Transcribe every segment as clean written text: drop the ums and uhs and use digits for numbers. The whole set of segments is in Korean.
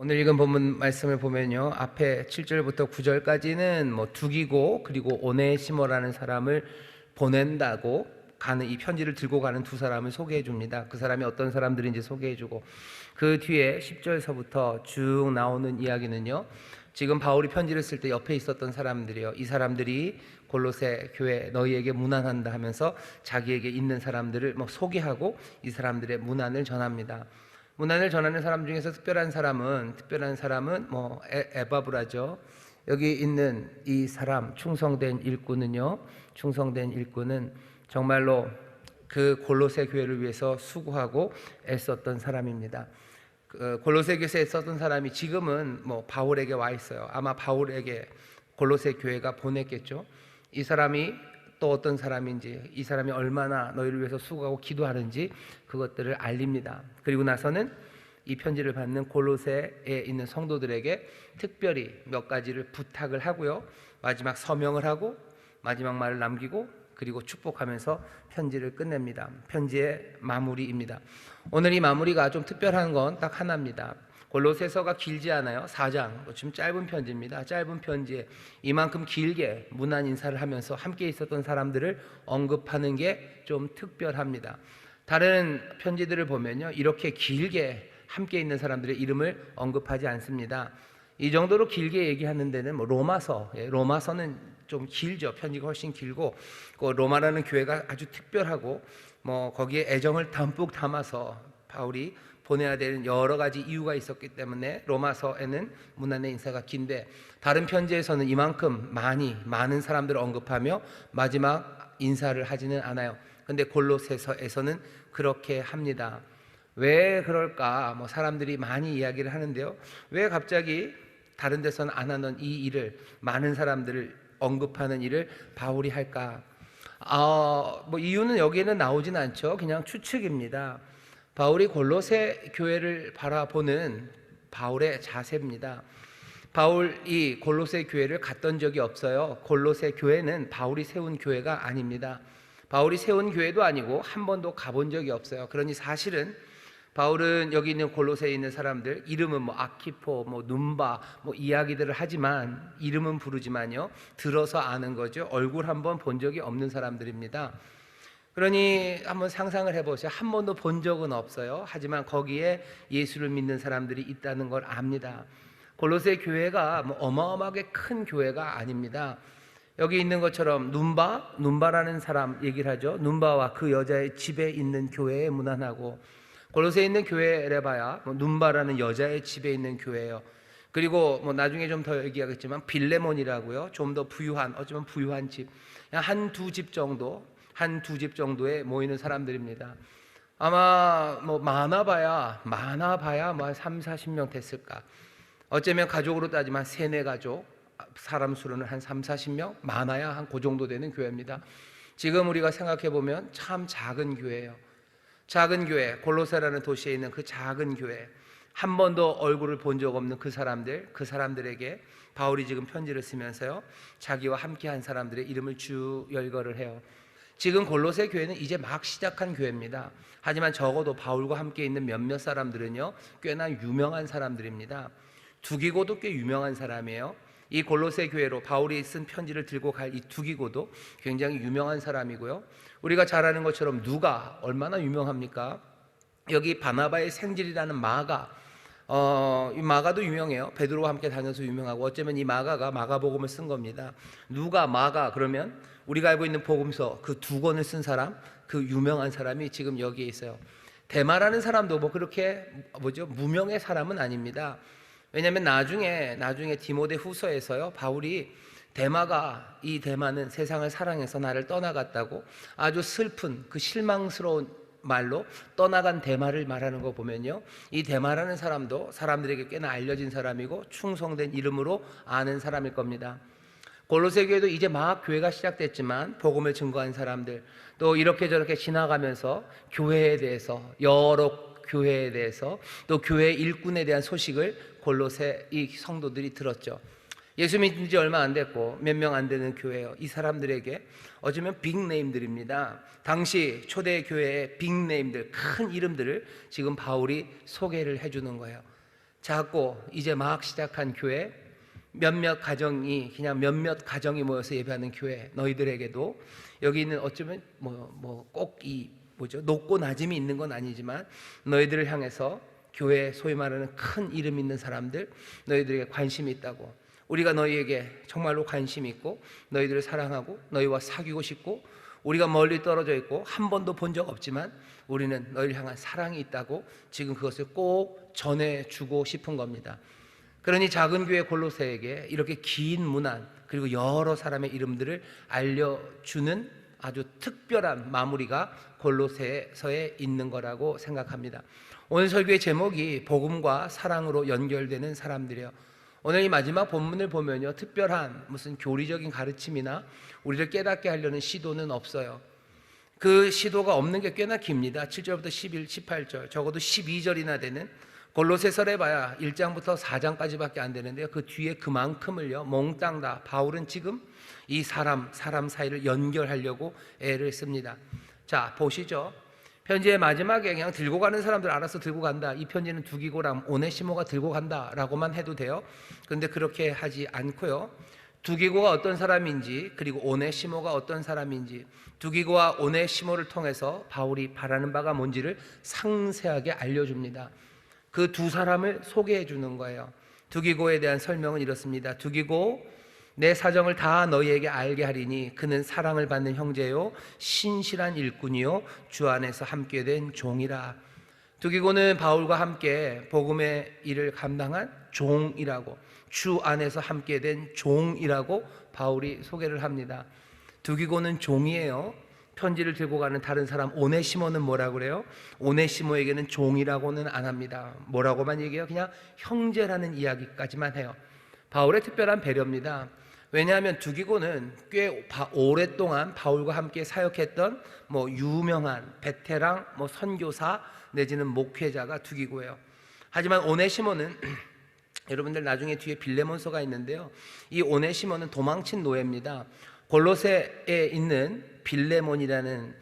오늘 읽은 본문 말씀을 보면요, 앞에 7절부터 9절까지는 두기고 그리고 오네시모라는 사람을 보낸다고 가는, 이 편지를 들고 가는 두 사람을 소개해 줍니다. 그 사람이 어떤 사람들인지 소개해 주고, 그 뒤에 10절서부터 쭉 나오는 이야기는요, 지금 바울이 편지를 쓸 때 옆에 있었던 사람들이요, 이 사람들이 골로새 교회 너희에게 문안한다 하면서 자기에게 있는 사람들을 소개하고 이 사람들의 문안을 전합니다. 문안을 전하는 사람 중에서 특별한 사람은 에바브라죠. 여기 있는 이 사람, 충성된 일꾼은 정말로 그 골로새 교회를 위해서 수고하고 애썼던 사람입니다. 그 골로새 교회에 애썼던 사람이 지금은 바울에게 와 있어요. 아마 바울에게 골로새 교회가 보냈겠죠. 이 사람이 또 어떤 사람인지, 이 사람이 얼마나 너희를 위해서 수고하고 기도하는지 그것들을 알립니다. 그리고 나서는 이 편지를 받는 골로새에 있는 성도들에게 특별히 몇 가지를 부탁을 하고요, 마지막 서명을 하고 마지막 말을 남기고 그리고 축복하면서 편지를 끝냅니다. 편지의 마무리입니다. 오늘 이 마무리가 좀 특별한 건 딱 하나입니다. 골로새서가 길지 않아요. 4장, 좀 짧은 편지입니다. 짧은 편지에 이만큼 길게 문안 인사를 하면서 함께 있었던 사람들을 언급하는 게 좀 특별합니다. 다른 편지들을 보면요, 이렇게 길게 함께 있는 사람들의 이름을 언급하지 않습니다. 이 정도로 길게 얘기하는 데는 로마서는 좀 길죠. 편지가 훨씬 길고, 그 로마라는 교회가 아주 특별하고 거기에 애정을 듬뿍 담아서 바울이 보내야 되는 여러 가지 이유가 있었기 때문에 로마서에는 문안의 인사가 긴데, 다른 편지에서는 이만큼 많은 사람들을 언급하며 마지막 인사를 하지는 않아요. 근데 골로새서에서는 그렇게 합니다. 왜 그럴까? 사람들이 많이 이야기를 하는데요, 왜 갑자기 다른 데서는 안 하는 이 일을, 많은 사람들을 언급하는 일을 바울이 할까? 이유는 여기에는 나오진 않죠. 그냥 추측입니다. 바울이 골로새 교회를 바라보는 바울의 자세입니다. 바울이 골로새 교회를 갔던 적이 없어요. 골로새 교회는 바울이 세운 교회가 아닙니다. 바울이 세운 교회도 아니고 한 번도 가본 적이 없어요. 그러니 사실은 바울은 여기 있는 골로새에 있는 사람들 이름은 아키포, 눈바 이야기들을 하지만, 이름은 부르지만요, 들어서 아는 거죠. 얼굴 한번 본 적이 없는 사람들입니다. 그러니 한번 상상을 해보세요. 한 번도 본 적은 없어요. 하지만 거기에 예수를 믿는 사람들이 있다는 걸 압니다. 골로새 교회가 어마어마하게 큰 교회가 아닙니다. 여기 있는 것처럼 눈바라는 사람 얘기를 하죠. 눈바와 그 여자의 집에 있는 교회에 문안하고, 골로새에 있는 교회를 봐야 눈바라는 여자의 집에 있는 교회예요. 그리고 나중에 좀 더 얘기하겠지만 빌레몬이라고요, 좀 더 부유한, 어쩌면 부유한 집, 한두 집 정도에 모이는 사람들입니다. 아마 많아봐야 3, 40명 됐을까. 어쩌면 가족으로 따지면 3, 4가족, 사람 수로는 한 3, 40명, 많아야 한 그 정도 되는 교회입니다. 지금 우리가 생각해 보면 참 작은 교회예요. 작은 교회, 골로새라는 도시에 있는 그 작은 교회, 한 번도 얼굴을 본 적 없는 그 사람들에게 바울이 지금 편지를 쓰면서요, 자기와 함께한 사람들의 이름을 쭉 열거를 해요. 지금 골로새 교회는 이제 막 시작한 교회입니다. 하지만 적어도 바울과 함께 있는 몇몇 사람들은요, 꽤나 유명한 사람들입니다. 두기고도 꽤 유명한 사람이에요. 이 골로새 교회로 바울이 쓴 편지를 들고 갈 이 두기고도 굉장히 유명한 사람이고요. 우리가 잘 아는 것처럼 누가 얼마나 유명합니까? 여기 바나바의 생질이라는 마가, 이 마가도 유명해요. 베드로와 함께 다녀서 유명하고, 어쩌면 이 마가가 마가복음을 쓴 겁니다. 누가 마가 그러면 우리가 알고 있는 복음서 그 2권을 쓴 사람, 그 유명한 사람이 지금 여기에 있어요. 데마라는 사람도 그렇게 무명의 사람은 아닙니다. 왜냐하면 나중에 디모데 후서에서요, 바울이 이 대마는 세상을 사랑해서 나를 떠나갔다고 아주 슬픈, 그 실망스러운 말로 떠나간 데마를 말하는 거 보면요, 이 데마라는 사람도 사람들에게 꽤나 알려진 사람이고 충성된 이름으로 아는 사람일 겁니다. 골로새 교회도 이제 막 교회가 시작됐지만 복음을 증거한 사람들, 또 이렇게 저렇게 지나가면서 교회에 대해서, 여러 교회에 대해서, 또 교회 일꾼에 대한 소식을 골로새 이 성도들이 들었죠. 예수 믿은 지 얼마 안 됐고 몇 명 안 되는 교회예요. 이 사람들에게 어쩌면 빅네임들입니다. 당시 초대 교회의 빅네임들, 큰 이름들을 지금 바울이 소개를 해주는 거예요. 작고 이제 막 시작한 교회, 몇몇 가정이 그냥 몇몇 가정이 모여서 예배하는 교회, 너희들에게도 여기 있는 어쩌면 꼭 이 높고 낮음이 있는 건 아니지만 너희들을 향해서 교회 소위 말하는 큰 이름 있는 사람들, 너희들에게 관심이 있다고, 우리가 너희에게 정말로 관심이 있고 너희들을 사랑하고 너희와 사귀고 싶고 우리가 멀리 떨어져 있고 한 번도 본 적 없지만 우리는 너희를 향한 사랑이 있다고 지금 그것을 꼭 전해주고 싶은 겁니다. 그러니 작은 교회 골로새에게 이렇게 긴 문안 그리고 여러 사람의 이름들을 알려주는 아주 특별한 마무리가 골로새서에 있는 거라고 생각합니다. 오늘 설교의 제목이 복음과 사랑으로 연결되는 사람들이에요. 오늘 이 마지막 본문을 보면요, 특별한 무슨 교리적인 가르침이나 우리를 깨닫게 하려는 시도는 없어요. 그 시도가 없는 게 꽤나 깁니다. 7절부터 11, 18절, 적어도 12절이나 되는 골로새서를 봐야 1장부터 4장까지밖에 안 되는데요, 그 뒤에 그만큼을요 몽땅 다 바울은 지금 이 사람 사이를 연결하려고 애를 씁니다. 자, 보시죠. 편지의 마지막에 그냥 들고 가는 사람들 알아서 들고 간다, 이 편지는 두기고랑 오네시모가 들고 간다 라고만 해도 돼요. 그런데 그렇게 하지 않고요, 두기고가 어떤 사람인지 그리고 오네시모가 어떤 사람인지, 두기고와 오네시모를 통해서 바울이 바라는 바가 뭔지를 상세하게 알려줍니다. 그 두 사람을 소개해 주는 거예요. 두기고에 대한 설명은 이렇습니다. 두기고, 내 사정을 다 너희에게 알게 하리니 그는 사랑을 받는 형제요 신실한 일꾼이요 주 안에서 함께 된 종이라. 두기고는 바울과 함께 복음의 일을 감당한 종이라고, 주 안에서 함께 된 종이라고 바울이 소개를 합니다. 두기고는 종이에요. 편지를 들고 가는 다른 사람 오네시모는 뭐라고 그래요? 오네시모에게는 종이라고는 안 합니다. 뭐라고만 얘기해요? 그냥 형제라는 이야기까지만 해요. 바울의 특별한 배려입니다. 왜냐하면 두기고는 꽤 오랫동안 바울과 함께 사역했던 유명한 베테랑 선교사 내지는 목회자가 두기고예요. 하지만 오네시모는 여러분들 나중에 뒤에 빌레몬서가 있는데요, 이 오네시모는 도망친 노예입니다. 골로새에 있는 빌레몬이라는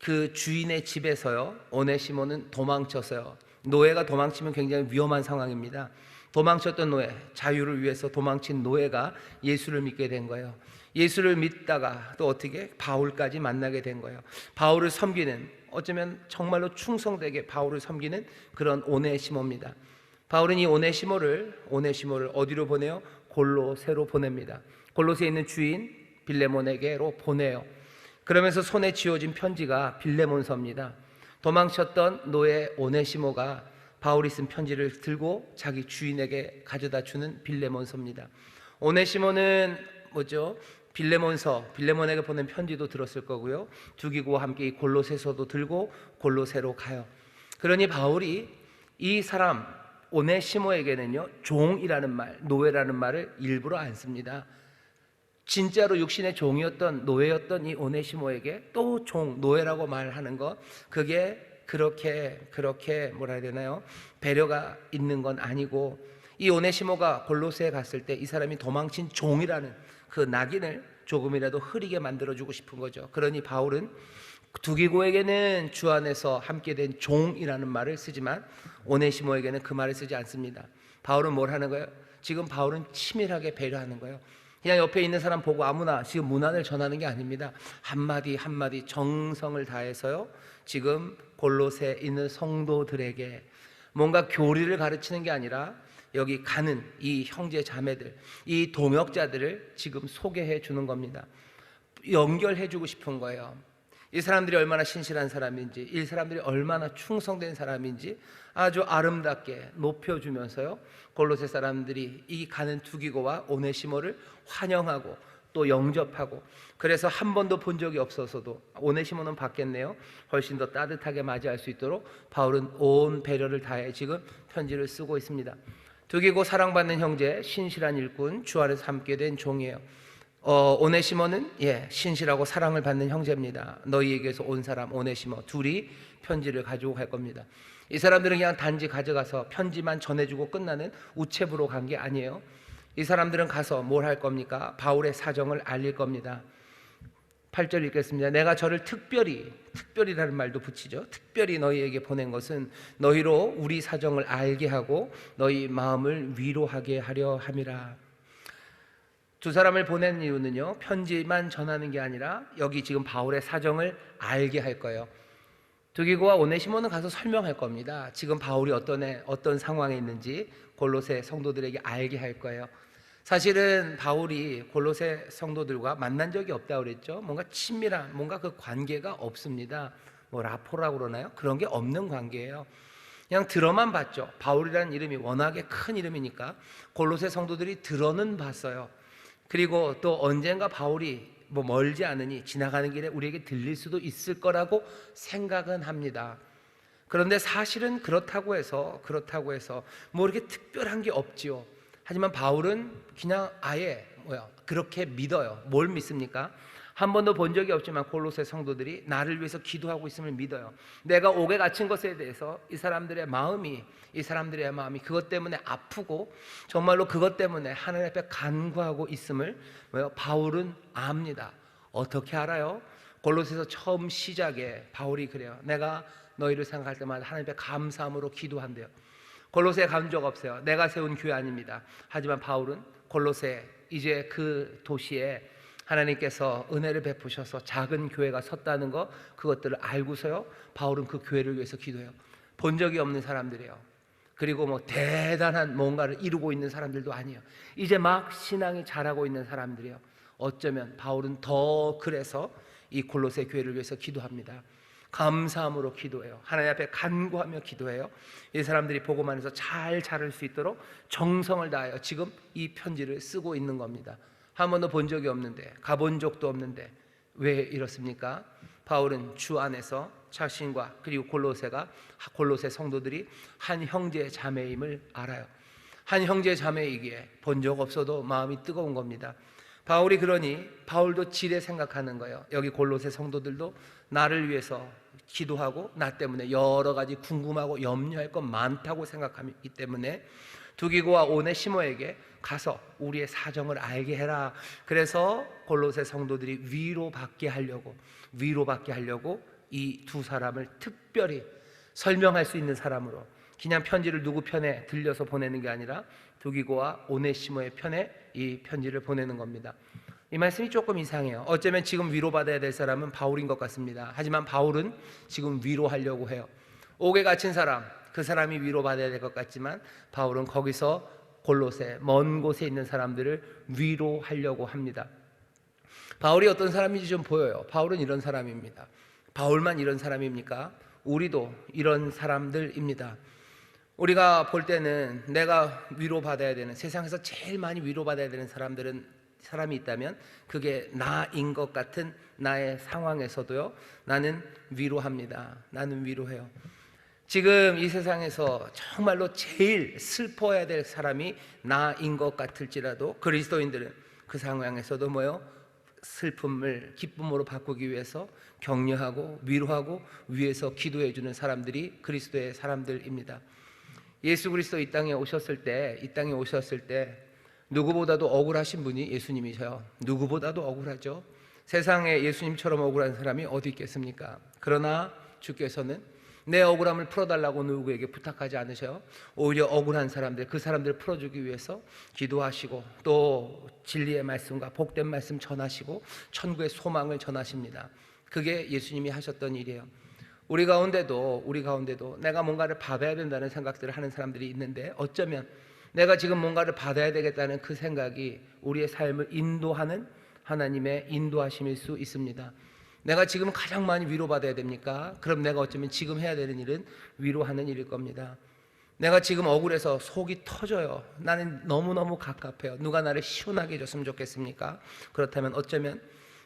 그 주인의 집에서요, 오네시모는 도망쳤어요. 노예가 도망치면 굉장히 위험한 상황입니다. 도망쳤던 노예, 자유를 위해서 도망친 노예가 예수를 믿게 된 거예요. 예수를 믿다가 또 어떻게 바울까지 만나게 된 거예요. 바울을 섬기는, 어쩌면 정말로 충성되게 바울을 섬기는 그런 오네시모입니다. 바울은 이 오네시모를 어디로 보내요? 골로새로 보냅니다. 골로새에 있는 주인 빌레몬에게로 보내요. 그러면서 손에 쥐어진 편지가 빌레몬서입니다. 도망쳤던 노예 오네시모가 바울이 쓴 편지를 들고 자기 주인에게 가져다 주는 빌레몬서입니다. 오네시모는 빌레몬에게 보낸 편지도 들었을 거고요, 두기고와 함께 이 골로새서도 들고 골로새로 가요. 그러니 바울이 이 사람 오네시모에게는요 종이라는 말, 노예라는 말을 일부러 안 씁니다. 진짜로 육신의 종이었던 노예였던 이 오네시모에게 또 종, 노예라고 말하는 것, 그게 그렇게 뭐라 해야 되나요? 배려가 있는 건 아니고, 이 오네시모가 골로새에 갔을 때 이 사람이 도망친 종이라는 그 낙인을 조금이라도 흐리게 만들어주고 싶은 거죠. 그러니 바울은 두기고에게는 주 안에서 함께 된 종이라는 말을 쓰지만 오네시모에게는 그 말을 쓰지 않습니다. 바울은 뭘 하는 거예요? 지금 바울은 치밀하게 배려하는 거예요. 그냥 옆에 있는 사람 보고 아무나 지금 문안을 전하는 게 아닙니다. 한마디 한마디 정성을 다해서요, 지금 골로새에 있는 성도들에게 뭔가 교리를 가르치는 게 아니라 여기 가는 이 형제 자매들, 이 동역자들을 지금 소개해 주는 겁니다. 연결해 주고 싶은 거예요. 이 사람들이 얼마나 신실한 사람인지, 이 사람들이 얼마나 충성된 사람인지 아주 아름답게 높여주면서요, 골로새 사람들이 이 가는 두기고와 오네시모를 환영하고 또 영접하고, 그래서 한 번도 본 적이 없어서도 오네시모는 받겠네요, 훨씬 더 따뜻하게 맞이할 수 있도록 바울은 온 배려를 다해 지금 편지를 쓰고 있습니다. 두기고 사랑받는 형제, 신실한 일꾼, 주 안에서 함께 된 종이에요. 오네시모는 신실하고 사랑을 받는 형제입니다. 너희에게서 온 사람 오네시모, 둘이 편지를 가지고 갈 겁니다. 이 사람들은 그냥 단지 가져가서 편지만 전해주고 끝나는 우체부로 간 게 아니에요. 이 사람들은 가서 뭘 할 겁니까? 바울의 사정을 알릴 겁니다. 8절 읽겠습니다. 내가 저를 특별히라는 말도 붙이죠. 특별히 너희에게 보낸 것은 너희로 우리 사정을 알게 하고 너희 마음을 위로하게 하려 함이라. 두 사람을 보낸 이유는요, 편지만 전하는 게 아니라 여기 지금 바울의 사정을 알게 할 거예요. 두기고와 오네시모는 가서 설명할 겁니다. 지금 바울이 어떤 상황에 있는지 골로새 성도들에게 알게 할 거예요. 사실은 바울이 골로새 성도들과 만난 적이 없다고 그랬죠. 뭔가 친밀한 뭔가 그 관계가 없습니다. 뭐 라포라고 그러나요? 그런 게 없는 관계예요. 그냥 들어만 봤죠. 바울이라는 이름이 워낙에 큰 이름이니까 골로새 성도들이 들어는 봤어요. 그리고 또 언젠가 바울이 뭐 멀지 않으니 지나가는 길에 우리에게 들릴 수도 있을 거라고 생각은 합니다. 그런데 사실은 그렇다고 해서 뭐 이렇게 특별한 게 없지요. 하지만 바울은 그냥 아예 그렇게 믿어요. 뭘 믿습니까? 한 번도 본 적이 없지만 골로새 성도들이 나를 위해서 기도하고 있음을 믿어요. 내가 옥에 갇힌 것에 대해서 이 사람들의 마음이 그것 때문에 아프고 정말로 그것 때문에 하나님 앞에 간구하고 있음을 바울은 압니다. 어떻게 알아요? 골로새서 처음 시작에 바울이 그래요. 내가 너희를 생각할 때마다 하나님 앞에 감사함으로 기도한대요. 골로새에 간 적 없어요. 내가 세운 교회 아닙니다. 하지만 바울은 골로새 이제 그 도시에 하나님께서 은혜를 베푸셔서 작은 교회가 섰다는 거, 그것들을 알고서요 바울은 그 교회를 위해서 기도해요. 본 적이 없는 사람들이에요. 그리고 뭐 대단한 뭔가를 이루고 있는 사람들도 아니에요. 이제 막 신앙이 자라고 있는 사람들이에요. 어쩌면 바울은 더 그래서 이 골로새 교회를 위해서 기도합니다. 감사함으로 기도해요. 하나님 앞에 간구하며 기도해요. 이 사람들이 복음 안에서 잘 자랄 수 있도록 정성을 다하여 지금 이 편지를 쓰고 있는 겁니다. 한 번도 본 적이 없는데, 가본 적도 없는데 왜 이렇습니까? 바울은 주 안에서 자신과 그리고 골로새 성도들이 한 형제 자매임을 알아요. 한 형제 자매이기에 본 적 없어도 마음이 뜨거운 겁니다. 바울이 그러니 바울도 지레 생각하는 거예요. 여기 골로새 성도들도 나를 위해서 기도하고 나 때문에 여러 가지 궁금하고 염려할 것 많다고 생각하기 때문에 두기고와 오네시모에게 가서 우리의 사정을 알게 해라. 그래서 골로새 성도들이 위로받게 하려고 이 두 사람을 특별히 설명할 수 있는 사람으로, 그냥 편지를 누구 편에 들려서 보내는 게 아니라 두기고와 오네시모의 편에 이 편지를 보내는 겁니다. 이 말씀이 조금 이상해요. 어쩌면 지금 위로받아야 될 사람은 바울인 것 같습니다. 하지만 바울은 지금 위로하려고 해요. 옥에 갇힌 사람, 그 사람이 위로받아야 될 것 같지만 바울은 거기서 골로새 먼 곳에 있는 사람들을 위로하려고 합니다. 바울이 어떤 사람인지 좀 보여요. 바울은 이런 사람입니다. 바울만 이런 사람입니까? 우리도 이런 사람들입니다. 우리가 볼 때는 내가 위로받아야 되는, 세상에서 제일 많이 위로받아야 되는 사람이 있다면 그게 나인 것 같은 나의 상황에서도요, 나는 위로합니다. 나는 위로해요. 지금 이 세상에서 정말로 제일 슬퍼해야 될 사람이 나인 것 같을지라도 그리스도인들은 그 상황에서도 슬픔을 기쁨으로 바꾸기 위해서 격려하고 위로하고 위에서 기도해 주는 사람들이 그리스도의 사람들입니다. 예수 그리스도 이 땅에 오셨을 때 누구보다도 억울하신 분이 예수님이셔요. 누구보다도 억울하죠. 세상에 예수님처럼 억울한 사람이 어디 있겠습니까? 그러나 주께서는 내 억울함을 풀어달라고 누구에게 부탁하지 않으셔요. 오히려 억울한 사람들, 그 사람들을 풀어주기 위해서 기도하시고 또 진리의 말씀과 복된 말씀 전하시고 천국의 소망을 전하십니다. 그게 예수님이 하셨던 일이에요. 우리 가운데도 내가 뭔가를 받아야 된다는 생각들을 하는 사람들이 있는데, 어쩌면 내가 지금 뭔가를 받아야 되겠다는 그 생각이 우리의 삶을 인도하는 하나님의 인도하심일 수 있습니다. 내가 지금 가장 많이 위로받아야 됩니까? 그럼 내가 어쩌면 지금 해야 되는 일은 위로하는 일일 겁니다. 내가 지금 억울해서 속이 터져요. 나는 너무너무 갑갑해요. 누가 나를 시원하게 해줬으면 좋겠습니까? 그렇다면 어쩌면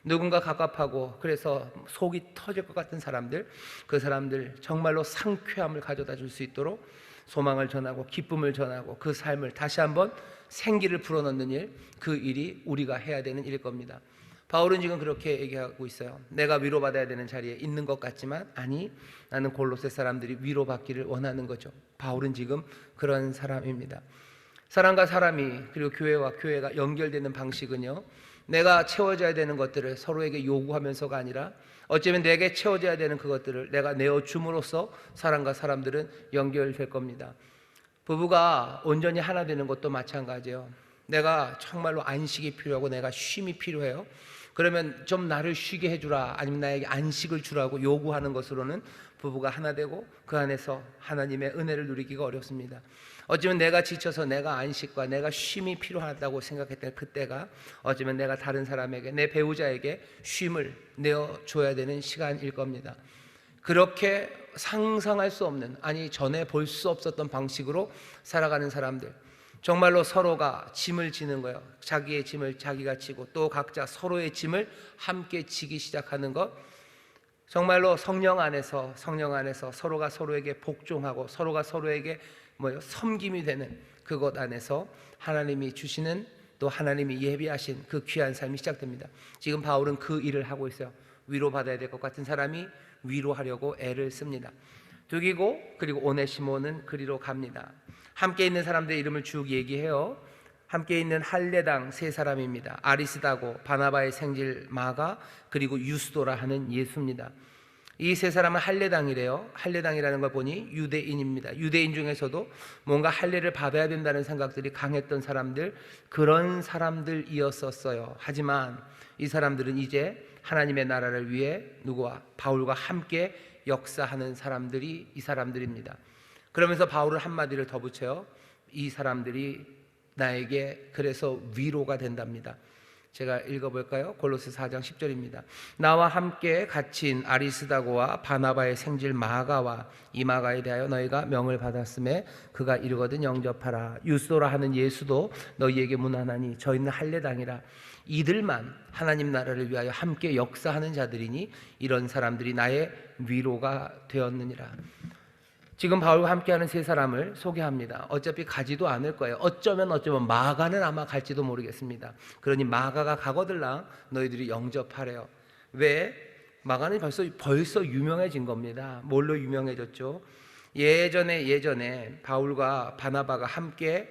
누군가 갑갑하고 그래서 속이 터질 것 같은 사람들, 그 사람들 정말로 상쾌함을 가져다 줄 수 있도록 소망을 전하고 기쁨을 전하고 그 삶을 다시 한번 생기를 불어넣는 일, 그 일이 우리가 해야 되는 일일 겁니다. 바울은 지금 그렇게 얘기하고 있어요. 내가 위로받아야 되는 자리에 있는 것 같지만 아니, 나는 골로새 사람들이 위로받기를 원하는 거죠. 바울은 지금 그런 사람입니다. 사람과 사람이 그리고 교회와 교회가 연결되는 방식은요, 내가 채워져야 되는 것들을 서로에게 요구하면서가 아니라 어쩌면 내게 채워져야 되는 그것들을 내가 내어줌으로써 사람과 사람들은 연결될 겁니다. 부부가 온전히 하나 되는 것도 마찬가지예요. 내가 정말로 안식이 필요하고 내가 쉼이 필요해요. 그러면 좀 나를 쉬게 해주라, 아니면 나에게 안식을 주라고 요구하는 것으로는 부부가 하나 되고 그 안에서 하나님의 은혜를 누리기가 어렵습니다. 어쩌면 내가 지쳐서 내가 안식과 내가 쉼이 필요하다고 생각했던 그때가 어쩌면 내가 다른 사람에게, 내 배우자에게 쉼을 내어줘야 되는 시간일 겁니다. 그렇게 상상할 수 없는, 아니 전에 볼 수 없었던 방식으로 살아가는 사람들, 정말로 서로가 짐을 지는 거예요. 자기의 짐을 자기가 지고 또 각자 서로의 짐을 함께 지기 시작하는 것, 정말로 성령 안에서 서로가 서로에게 복종하고 서로가 서로에게 섬김이 되는 그것 안에서 하나님이 주시는, 또 하나님이 예비하신 그 귀한 삶이 시작됩니다. 지금 바울은 그 일을 하고 있어요. 위로받아야 될 것 같은 사람이 위로하려고 애를 씁니다. 두기고 그리고 오네시모는 그리로 갑니다. 함께 있는 사람들의 이름을 쭉 얘기해요. 함께 있는 할례당 세 사람입니다. 아리스다고, 바나바의 생질 마가, 그리고 유스도라 하는 예수입니다. 이 세 사람은 할례당이래요. 할례당이라는 걸 보니 유대인입니다. 유대인 중에서도 뭔가 할례를 받아야 된다는 생각들이 강했던 사람들, 그런 사람들이었었어요. 하지만 이 사람들은 이제 하나님의 나라를 위해 누구와? 바울과 함께 역사하는 사람들이 이 사람들입니다. 그러면서 바울은 한마디를 더 붙여요. 이 사람들이 나에게 그래서 위로가 된답니다. 제가 읽어볼까요? 골로새 4장 10절입니다. 나와 함께 갇힌 아리스다고와 바나바의 생질 마가와 이 마가에 대하여 너희가 명을 받았음에 그가 이르거든 영접하라. 유스도라 하는 예수도 너희에게 문안하니 저희는 할례당이라. 이들만 하나님 나라를 위하여 함께 역사하는 자들이니 이런 사람들이 나의 위로가 되었느니라. 지금 바울과 함께하는 세 사람을 소개합니다. 어차피 가지도 않을 거예요. 어쩌면 마가는 아마 갈지도 모르겠습니다. 그러니 마가가 가거들랑 너희들이 영접하래요. 왜? 마가는 벌써 유명해진 겁니다. 뭘로 유명해졌죠? 예전에 바울과 바나바가 함께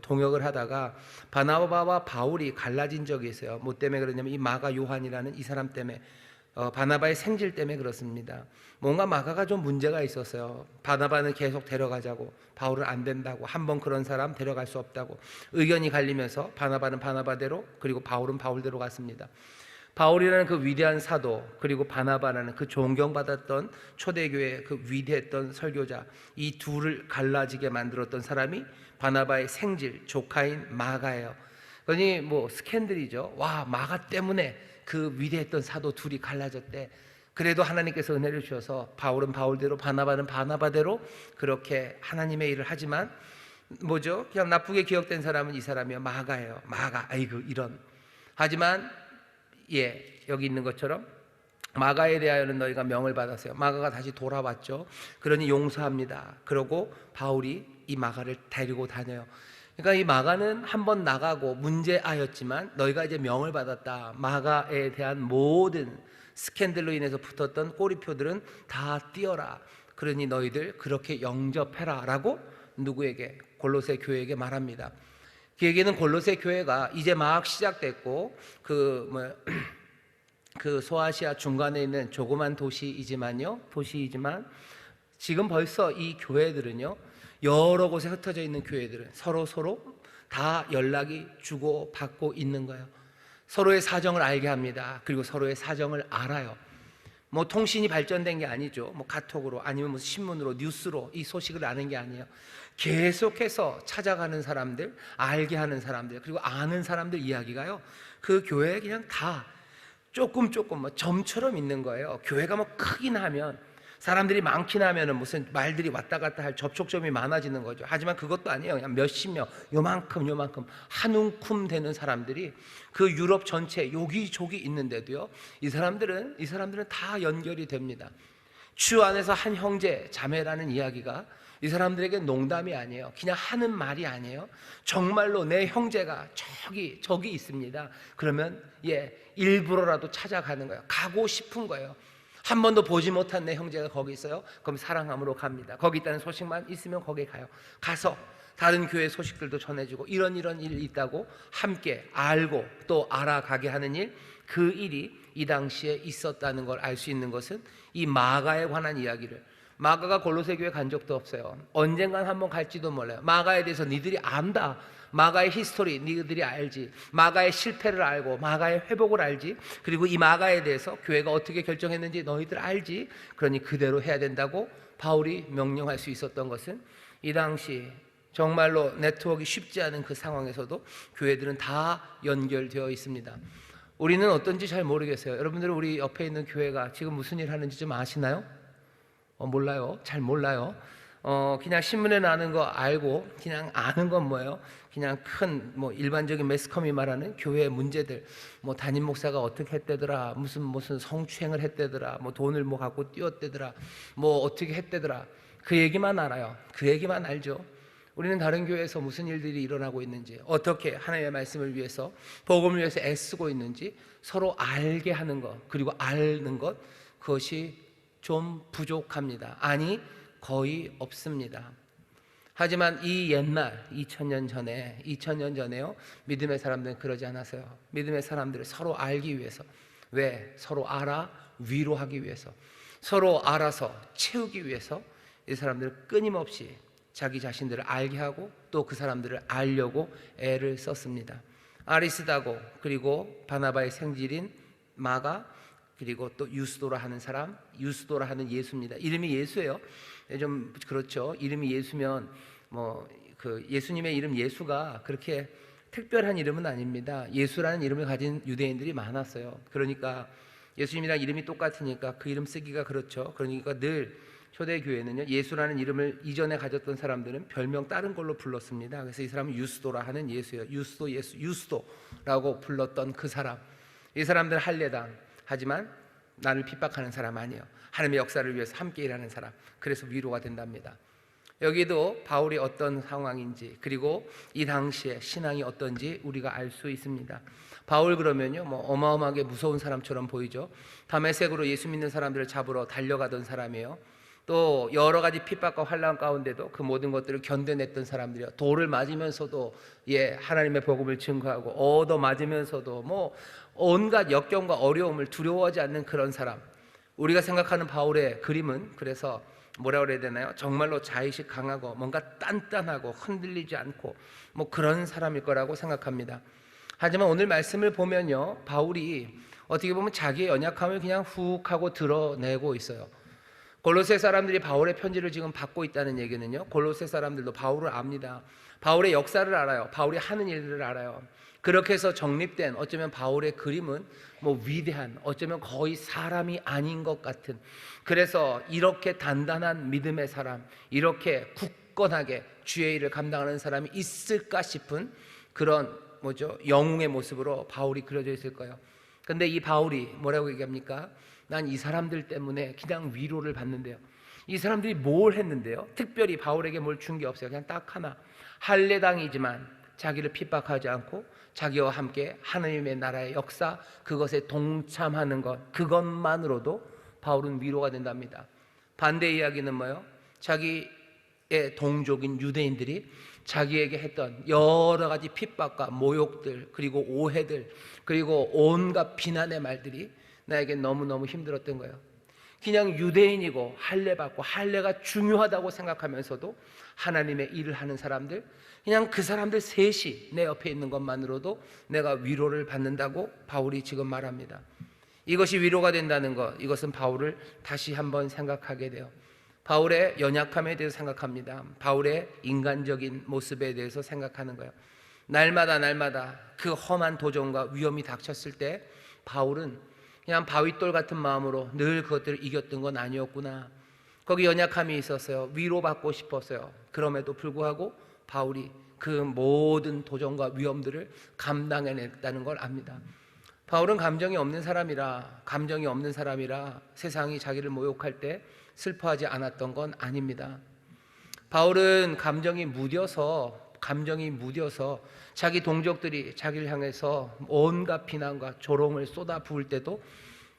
동역을 하다가 바나바와 바울이 갈라진 적이 있어요. 뭐 때문에 그러냐면 이 마가 요한이라는 이 사람 때문에, 바나바의 생질 때문에 그렇습니다. 뭔가 마가가 좀 문제가 있었어요. 바나바는 계속 데려가자고, 바울은 안 된다고, 한번 그런 사람 데려갈 수 없다고 의견이 갈리면서 바나바는 바나바대로, 그리고 바울은 바울대로 갔습니다. 바울이라는 그 위대한 사도, 그리고 바나바라는 그 존경받았던 초대교회의 그 위대했던 설교자, 이 둘을 갈라지게 만들었던 사람이 바나바의 생질 조카인 마가예요. 그러니 스캔들이죠. 와, 마가 때문에 그 위대했던 사도 둘이 갈라졌대. 그래도 하나님께서 은혜를 주셔서 바울은 바울대로, 바나바는 바나바대로 그렇게 하나님의 일을 하지만 그냥 나쁘게 기억된 사람은 이 사람이요, 마가예요. 마가, 아이고 이런. 하지만 여기 있는 것처럼 마가에 대하여는 너희가 명을 받았어요. 마가가 다시 돌아왔죠. 그러니 용서합니다. 그러고 바울이 이 마가를 데리고 다녀요. 그러니까 이 마가는 한번 나가고 문제아였지만 너희가 이제 명을 받았다. 마가에 대한 모든 스캔들로 인해서 붙었던 꼬리표들은 다 띄어라. 그러니 너희들 그렇게 영접해라 라고 누구에게? 골로새 교회에게 말합니다. 그에게는 골로새 교회가 이제 막 시작됐고 그 소아시아 중간에 있는 조그만 도시이지만 지금 벌써 이 교회들은요, 여러 곳에 흩어져 있는 교회들은 서로 다 연락이 주고받고 있는 거예요. 서로의 사정을 알게 합니다. 그리고 서로의 사정을 알아요. 통신이 발전된 게 아니죠. 카톡으로 아니면 신문으로, 뉴스로 이 소식을 아는 게 아니에요. 계속해서 찾아가는 사람들, 알게 하는 사람들, 그리고 아는 사람들 이야기가요, 그 교회에 그냥 다 조금 점처럼 있는 거예요. 교회가 크긴 하면, 사람들이 많긴 하면은 무슨 말들이 왔다 갔다 할 접촉점이 많아지는 거죠. 하지만 그것도 아니에요. 그냥 몇십 명, 요만큼 한 움큼 되는 사람들이 그 유럽 전체 여기저기 있는데도요, 이 사람들은 다 연결이 됩니다. 주 안에서 한 형제 자매라는 이야기가 이 사람들에게 농담이 아니에요. 그냥 하는 말이 아니에요. 정말로 내 형제가 저기 있습니다. 그러면 일부러라도 찾아가는 거예요. 가고 싶은 거예요. 한 번도 보지 못한 내 형제가 거기 있어요. 그럼 사랑함으로 갑니다. 거기 있다는 소식만 있으면 거기 가요. 가서 다른 교회 소식들도 전해주고 이런 일이 있다고 함께 알고 또 알아가게 하는 일, 그 일이 이 당시에 있었다는 걸 알 수 있는 것은 이 마가에 관한 이야기를, 마가가 골로새 교회 간 적도 없어요. 언젠간 한번 갈지도 몰라요. 마가에 대해서 니들이 안다. 마가의 히스토리 니들이 알지. 마가의 실패를 알고 마가의 회복을 알지. 그리고 이 마가에 대해서 교회가 어떻게 결정했는지 너희들 알지. 그러니 그대로 해야 된다고 바울이 명령할 수 있었던 것은 이 당시 정말로 네트워크가 쉽지 않은 그 상황에서도 교회들은 다 연결되어 있습니다. 우리는 어떤지 잘 모르겠어요. 여러분들은 우리 옆에 있는 교회가 지금 무슨 일 하는지 좀 아시나요? 몰라요. 잘 몰라요. 그냥 신문에 나는 거 알고 그냥 아는 건 뭐예요? 그냥 큰 일반적인 매스컴이 말하는 교회의 문제들, 담임 목사가 어떻게 했대더라, 무슨 성추행을 했대더라, 돈을 갖고 뛰었대더라, 어떻게 했대더라, 그 얘기만 알아요. 그 얘기만 알죠. 우리는 다른 교회에서 무슨 일들이 일어나고 있는지, 어떻게 하나님의 말씀을 위해서, 복음을 위해서 애쓰고 있는지 서로 알게 하는 것, 그리고 아는 것, 그것이 좀 부족합니다. 아니, 거의 없습니다. 하지만 이 옛날 2000년 전에요, 믿음의 사람들은 그러지 않았어요. 믿음의 사람들을 서로 알기 위해서, 왜? 서로 알아 위로하기 위해서, 서로 알아서 채우기 위해서 이 사람들은 끊임없이 자기 자신들을 알게 하고 또 그 사람들을 알려고 애를 썼습니다. 아리스다고, 그리고 바나바의 생질인 마가, 그리고 또 유스도라 하는 사람, 유스도라 하는 예수입니다. 이름이 예수예요. 좀 그렇죠. 이름이 예수면 그 예수님의 이름 예수가 그렇게 특별한 이름은 아닙니다. 예수라는 이름을 가진 유대인들이 많았어요. 그러니까 예수님이랑 이름이 똑같으니까 그 이름 쓰기가 그렇죠. 그러니까 늘 초대교회는요, 예수라는 이름을 이전에 가졌던 사람들은 별명 다른 걸로 불렀습니다. 그래서 이 사람은 유스도라 하는 예수예요. 유스도, 예수, 유스도라고 불렀던 그 사람. 이 사람들은 할례당, 하지만 나를 핍박하는 사람 아니에요. 하나님의 역사를 위해서 함께 일하는 사람. 그래서 위로가 된답니다. 여기도 바울이 어떤 상황인지, 그리고 이 당시에 신앙이 어떤지 우리가 알 수 있습니다. 바울 그러면요, 어마어마하게 무서운 사람처럼 보이죠. 다메섹으로 예수 믿는 사람들을 잡으러 달려가던 사람이에요. 또 여러 가지 핍박과 환난 가운데도 그 모든 것들을 견뎌냈던 사람들이요. 돌을 맞으면서도 하나님의 복음을 증거하고, 얻어 맞으면서도 온갖 역경과 어려움을 두려워하지 않는 그런 사람. 우리가 생각하는 바울의 그림은 그래서 뭐라 그래야 되나요? 정말로 자의식 강하고 뭔가 단단하고 흔들리지 않고 그런 사람일 거라고 생각합니다. 하지만 오늘 말씀을 보면요, 바울이 어떻게 보면 자기의 연약함을 그냥 훅 하고 드러내고 있어요. 골로새 사람들이 바울의 편지를 지금 받고 있다는 얘기는요, 골로새 사람들도 바울을 압니다. 바울의 역사를 알아요. 바울이 하는 일들을 알아요. 그렇게 해서 정립된, 어쩌면 바울의 그림은 위대한, 어쩌면 거의 사람이 아닌 것 같은, 그래서 이렇게 단단한 믿음의 사람, 이렇게 굳건하게 주의 일을 감당하는 사람이 있을까 싶은 그런 영웅의 모습으로 바울이 그려져 있을 거예요. 근데 이 바울이 뭐라고 얘기합니까? 난 이 사람들 때문에 그냥 위로를 받는데요. 이 사람들이 뭘 했는데요? 특별히 바울에게 뭘 준 게 없어요. 그냥 딱 하나, 할례당이지만 자기를 핍박하지 않고 자기와 함께 하나님의 나라의 역사, 그것에 동참하는 것, 그것만으로도 바울은 위로가 된답니다. 반대 이야기는 뭐예요? 자기의 동족인 유대인들이 자기에게 했던 여러 가지 핍박과 모욕들, 그리고 오해들, 그리고 온갖 비난의 말들이 나에게 너무너무 힘들었던 거예요. 그냥 유대인이고 할례받고 할례가 중요하다고 생각하면서도 하나님의 일을 하는 사람들, 그냥 그 사람들 셋이 내 옆에 있는 것만으로도 내가 위로를 받는다고 바울이 지금 말합니다. 이것이 위로가 된다는 것, 이것은 바울을 다시 한번 생각하게 돼요. 바울의 연약함에 대해서 생각합니다. 바울의 인간적인 모습에 대해서 생각하는 거예요. 날마다 그 험한 도전과 위험이 닥쳤을 때 바울은 그냥 바윗돌 같은 마음으로 늘 그것들을 이겼던 건 아니었구나. 거기 연약함이 있었어요. 위로받고 싶었어요. 그럼에도 불구하고 바울이 그 모든 도전과 위험들을 감당해냈다는 걸 압니다. 바울은 감정이 없는 사람이라 세상이 자기를 모욕할 때 슬퍼하지 않았던 건 아닙니다. 바울은 감정이 무뎌서 자기 동족들이 자기를 향해서 온갖 비난과 조롱을 쏟아 부을 때도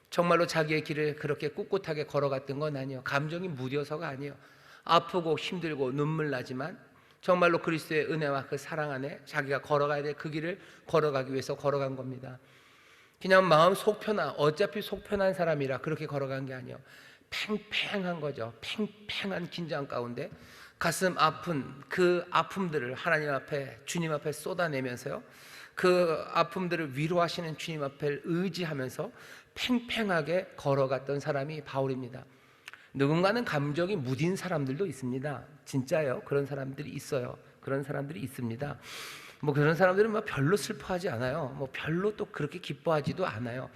정말로 자기의 길을 그렇게 꿋꿋하게 걸어갔던 건 아니에요. 감정이 무뎌서가 아니에요. 아프고 힘들고 눈물 나지만 정말로 그리스도의 은혜와 그 사랑 안에 자기가 걸어가야 될 그 길을 걸어가기 위해서 걸어간 겁니다. 그냥 마음 속 편한, 어차피 속 편한 사람이라 그렇게 걸어간 게 아니에요. 팽팽한 거죠. 팽팽한 긴장 가운데 가슴 아픈 그 아픔들을 하나님 앞에, 주님 앞에 쏟아내면서요, 그 아픔들을 위로하시는 주님 앞에 의지하면서 팽팽하게 걸어갔던 사람이 바울입니다. 누군가는 감정이 무딘 사람들도 있습니다. 진짜요. 그런 사람들이 있어요. 그런 사람들이 있습니다. 뭐 그런 사람들은 뭐 별로 슬퍼하지 않아요. 뭐 별로 또 그렇게 기뻐하지도 않아요.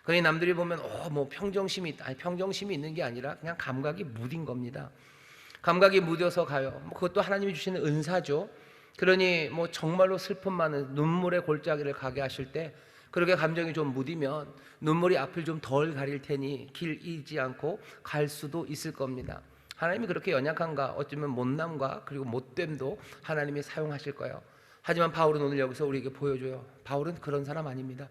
그러니 남들이 보면 뭐 평정심이 있다. 아니, 평정심이 있는 게 아니라 그냥 감각이 무딘 겁니다. 감각이 무뎌서 가요. 뭐 그것도 하나님이 주시는 은사죠. 그러니 뭐 정말로 슬픔 많은 눈물의 골짜기를 가게 하실 때 그렇게 감정이 좀 무디면 눈물이 앞을 좀 덜 가릴 테니 길 잃지 않고 갈 수도 있을 겁니다. 하나님이 그렇게 연약한가, 어쩌면 못남과 그리고 못됨도 하나님이 사용하실 거예요. 하지만 바울은 오늘 여기서 우리에게 보여줘요. 바울은 그런 사람 아닙니다.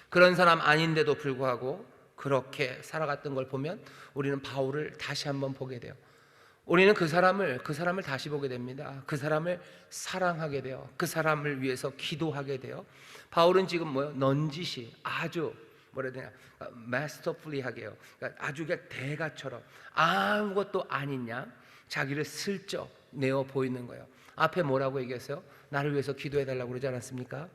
그런 사람 아닌데도 불구하고 그렇게 살아갔던 걸 보면 우리는 바울을 다시 한번 보게 돼요. 우리는 그 사람을 다시 보게 됩니다. 그 사람을 사랑하게 돼요. 그 사람을 위해서 기도하게 돼요. 바울은 지금 넌지시 아주 뭐라 해야 되나, 마스터풀리하게요. 그러니까 아주 그냥 대가처럼 아무것도 아닌 양 자기를 슬쩍 내어 보이는 거예요. 앞에 뭐라고 얘기했어요? 나를 위해서 기도해달라고 그러지 않았습니까?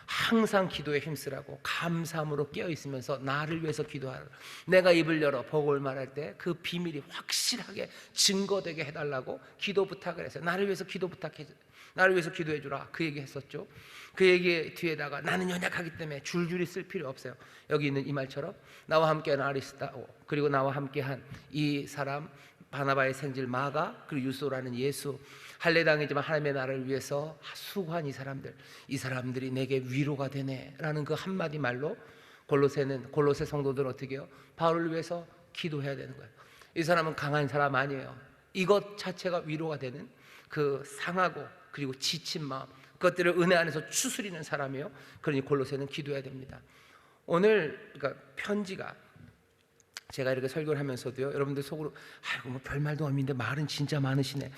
항상 기도에 힘쓰라고, 감사함으로 깨어있으면서 나를 위해서 기도하라. 내가 입을 열어 복을 말할 때 그 비밀이 확실하게 증거되게 해달라고 기도 부탁을 했어요. 나를 위해서 기도 부탁해, 나를 위해서 기도해 주라, 그 얘기 했었죠. 그 얘기 뒤에다가 나는 연약하기 때문에 줄줄이 쓸 필요 없어요. 여기 있는 이 말처럼 나와 함께한 아리스타오, 그리고 나와 함께한 이 사람 바나바의 생질 마가, 그리고 유소라는 예수, 할례당이지만 하나님의 나라를 위해서 수고한 이 사람들이 내게 위로가 되네 라는 그 한마디 말로 골로새 성도들은 어떻게 해요? 바울을 위해서 기도해야 되는 거예요. 이 사람은 강한 사람 아니에요. 이것 자체가 위로가 되는 그 상하고 그리고 지친 마음, 그것들을 은혜 안에서 추스리는 사람이에요. 그러니 골로새는 기도해야 됩니다. 오늘 그러니까 편지가, 제가 이렇게 설교를 하면서도요, 여러분들 속으로 아이고 뭐 별말도 없는데 말은 진짜 많으시네,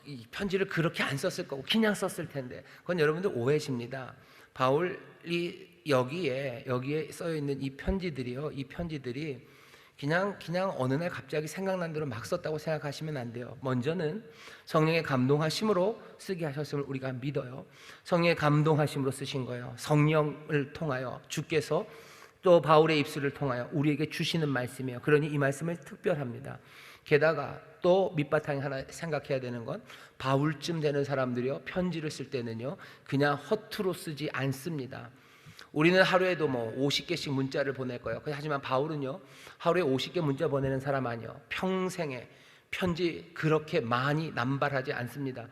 이 편지를 그렇게 안 썼을 거고 그냥 썼을 텐데, 그건 여러분들 오해십니다. 바울이 여기에 써여 있는 이 편지들이요, 이 편지들이 그냥 어느 날 갑자기 생각난 대로 막 썼다고 생각하시면 안 돼요. 먼저는 성령의 감동하심으로 쓰게 하셨음을 우리가 믿어요. 성령의 감동하심으로 쓰신 거예요. 성령을 통하여 주께서 또 바울의 입술을 통하여 우리에게 주시는 말씀이에요. 그러니 이 말씀을 특별합니다. 게다가 또 밑바탕에 하나 생각해야 되는 건, 바울쯤 되는 사람들이요, 편지를 쓸 때는요 그냥 허투루 쓰지 않습니다. 우리는 하루에도 뭐 50개씩 문자를 보낼 거예요. 하지만 바울은요 하루에 50개 문자 보내는 사람 아니에요. 평생에 편지 그렇게 많이 남발하지 않습니다.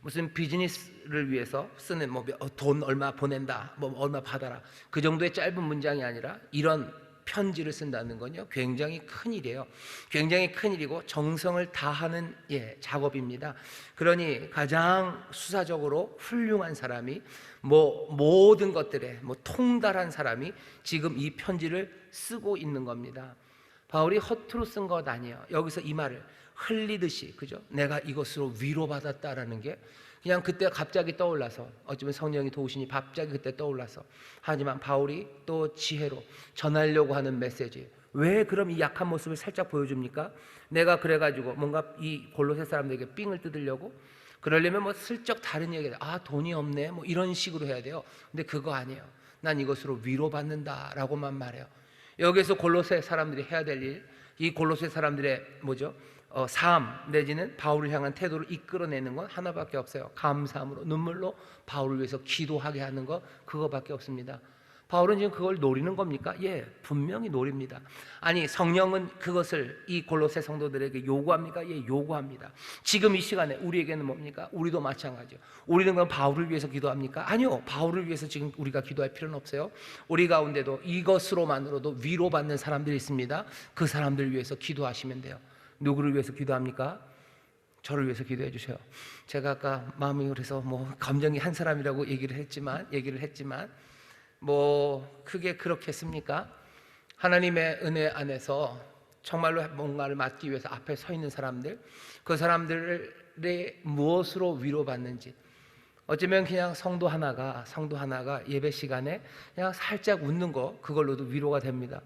무슨 비즈니스를 위해서 쓰는 뭐 돈 얼마 보낸다, 뭐 얼마 받아라, 그 정도의 짧은 문장이 아니라 이런 편지를 쓴다는 건요 굉장히 큰 일이에요. 굉장히 큰 일이고 정성을 다하는 작업입니다. 그러니 가장 수사적으로 훌륭한 사람이, 모든 것들에 통달한 사람이 지금 이 편지를 쓰고 있는 겁니다. 바울이 허투루 쓴 것 아니에요. 여기서 이 말을 흘리듯이, 그죠? 내가 이것으로 위로받았다라는 게 그냥 그때 갑자기 떠올라서, 어쩌면 성령이 도우시니 갑자기 그때 떠올라서, 하지만 바울이 또 지혜로 전하려고 하는 메시지. 왜 그럼 이 약한 모습을 살짝 보여줍니까? 내가 그래가지고 뭔가 이 골로새 사람들에게 삥을 뜯으려고, 그러려면 슬쩍 다른 얘기, 돈이 없네 이런 식으로 해야 돼요. 근데 그거 아니에요. 난 이것으로 위로받는다 라고만 말해요. 여기서 골로새 사람들이 해야 될 일, 이 골로새 사람들의 삶 내지는 바울을 향한 태도를 이끌어내는 건 하나밖에 없어요. 감사함으로, 눈물로 바울을 위해서 기도하게 하는 것, 그거밖에 없습니다. 바울은 지금 그걸 노리는 겁니까? 예, 분명히 노립니다. 아니, 성령은 그것을 이 골로새 성도들에게 요구합니까? 예, 요구합니다. 지금 이 시간에 우리에게는 뭡니까? 우리도 마찬가지요. 우리는 그럼 바울을 위해서 기도합니까? 아니요, 바울을 위해서 지금 우리가 기도할 필요는 없어요. 우리 가운데도 이것으로만으로도 위로받는 사람들이 있습니다. 그 사람들 위해서 기도하시면 돼요. 누구를 위해서 기도합니까? 저를 위해서 기도해 주세요. 제가 아까 마음이 그래서 감정이 한 사람이라고 얘기를 했지만 크게 그렇겠습니까? 하나님의 은혜 안에서 정말로 뭔가를 맡기 위해서 앞에 서 있는 사람들, 그 사람들의 무엇으로 위로받는지, 어쩌면 그냥 성도 하나가 예배 시간에 그냥 살짝 웃는 거, 그걸로도 위로가 됩니다.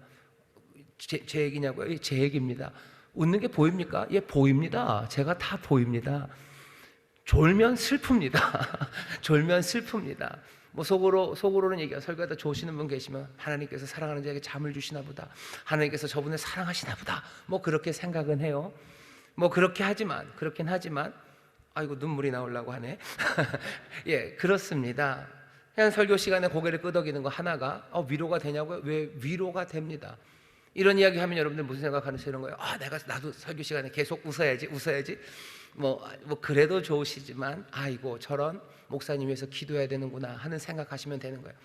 제 얘기냐고요? 예, 제 얘기입니다. 웃는 게 보입니까? 예, 보입니다. 제가 다 보입니다. 졸면 슬픕니다. 졸면 슬픕니다. 뭐 속으로는 얘기해요. 설교하다 좋으시는 분 계시면 하나님께서 사랑하는 자에게 잠을 주시나 보다, 하나님께서 저분을 사랑하시나 보다, 뭐 그렇게 생각은 해요. 뭐 그렇긴 하지만 아이고 눈물이 나오려고 하네. 예, 그렇습니다. 그냥 설교 시간에 고개를 끄덕이는 거 하나가 위로가 되냐고요? 왜 위로가 됩니다. 이런 이야기 하면 여러분들 무슨 생각하시는 거예요? 나도 설교 시간에 계속 웃어야지. 뭐 그래도 좋으시지만 아이고 저런 목사님 위해서 기도해야 되는구나 하는 생각하시면 되는 거예요.